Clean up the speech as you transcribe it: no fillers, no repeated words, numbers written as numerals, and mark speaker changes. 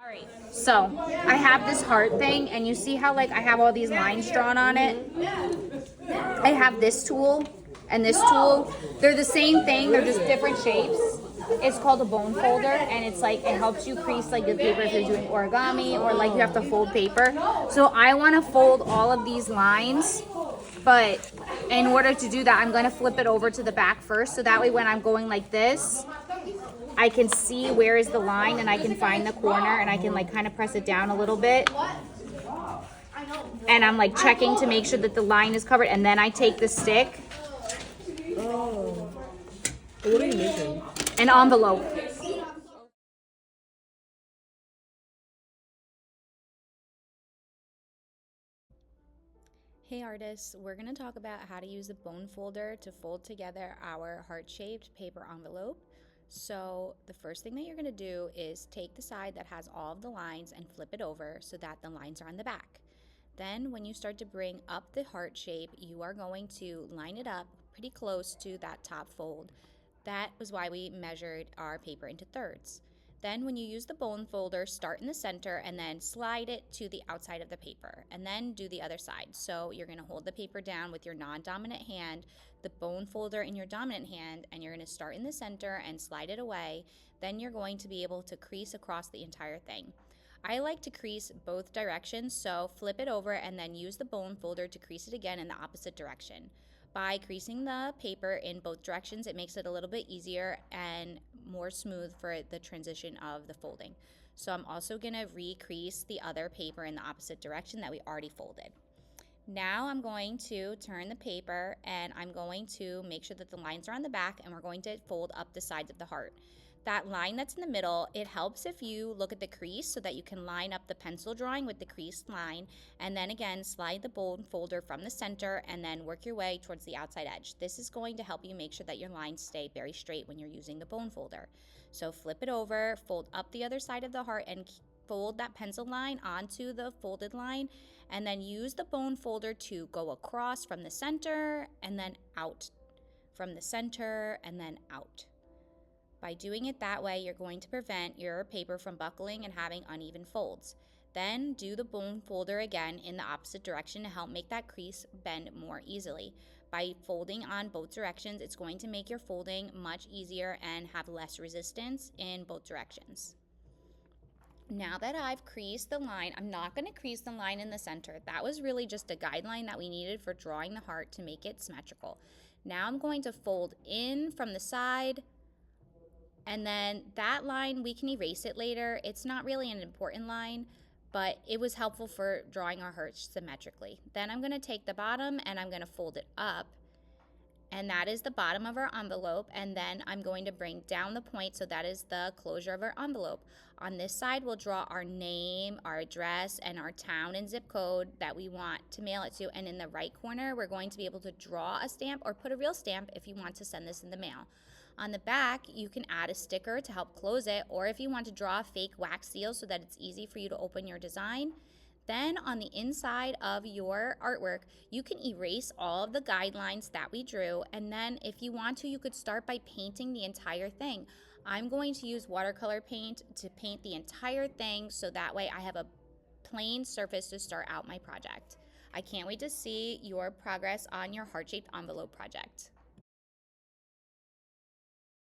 Speaker 1: Alright, so I have this heart thing, and you see how like I have all these lines drawn on it? I have this tool and this tool. They're the same thing, they're just different shapes. It's called a bone folder, and it's like it helps you crease like the paper if you're doing origami or like you have to fold paper. So I want to fold all of these lines, but in order to do that, I'm going to flip it over to the back first, so that way when I'm going like this, I can see where is the line and I can find the corner and I can like kind of press it down a little bit. And I'm like checking to make sure that the line is covered, and then I take the stick.
Speaker 2: Oh. What are you making?
Speaker 1: An envelope.
Speaker 3: Hey artists, we're going to talk about how to use the bone folder to fold together our heart-shaped paper envelope. So the first thing that you're going to do is take the side that has all of the lines and flip it over so that the lines are on the back. Then when you start to bring up the heart shape, you are going to line it up pretty close to that top fold. That was why we measured our paper into thirds. Then when you use the bone folder, start in the center and then slide it to the outside of the paper, and then do the other side. So you're going to hold the paper down with your non-dominant hand, the bone folder in your dominant hand, and you're going to start in the center and slide it away. Then you're going to be able to crease across the entire thing. I like to crease both directions, so flip it over and then use the bone folder to crease it again in the opposite direction. By creasing the paper in both directions, it makes it a little bit easier and more smooth for the transition of the folding. So I'm also going to re-crease the other paper in the opposite direction that we already folded. Now I'm going to turn the paper and I'm going to make sure that the lines are on the back, and we're going to fold up the sides of the heart. That line that's in the middle, it helps if you look at the crease so that you can line up the pencil drawing with the creased line, and then again slide the bone folder from the center and then work your way towards the outside edge. This is going to help you make sure that your lines stay very straight when you're using the bone folder. So flip it over, fold up the other side of the heart, and fold that pencil line onto the folded line, and then use the bone folder to go across from the center and then out, from the center and then out. By doing it that way, you're going to prevent your paper from buckling and having uneven folds. Then do the bone folder again in the opposite direction to help make that crease bend more easily. By folding on both directions, it's going to make your folding much easier and have less resistance in both directions. Now that I've creased the line, I'm not going to crease the line in the center. That was really just a guideline that we needed for drawing the heart to make it symmetrical. Now I'm going to fold in from the side, and then that line, we can erase it later. It's not really an important line, but it was helpful for drawing our heart symmetrically. Then I'm going to take the bottom and I'm going to fold it up, and that is the bottom of our envelope. And then I'm going to bring down the point, so that is the closure of our envelope. On this side, we'll draw our name, our address, and our town and zip code that we want to mail it to. And in the right corner, we're going to be able to draw a stamp or put a real stamp if you want to send this in the mail. On the back, you can add a sticker to help close it, or if you want to draw a fake wax seal so that it's easy for you to open your design. Then on the inside of your artwork, you can erase all of the guidelines that we drew, and then if you want to, you could start by painting the entire thing. I'm going to use watercolor paint to paint the entire thing, so that way I have a plain surface to start out my project. I can't wait to see your progress on your heart-shaped envelope project.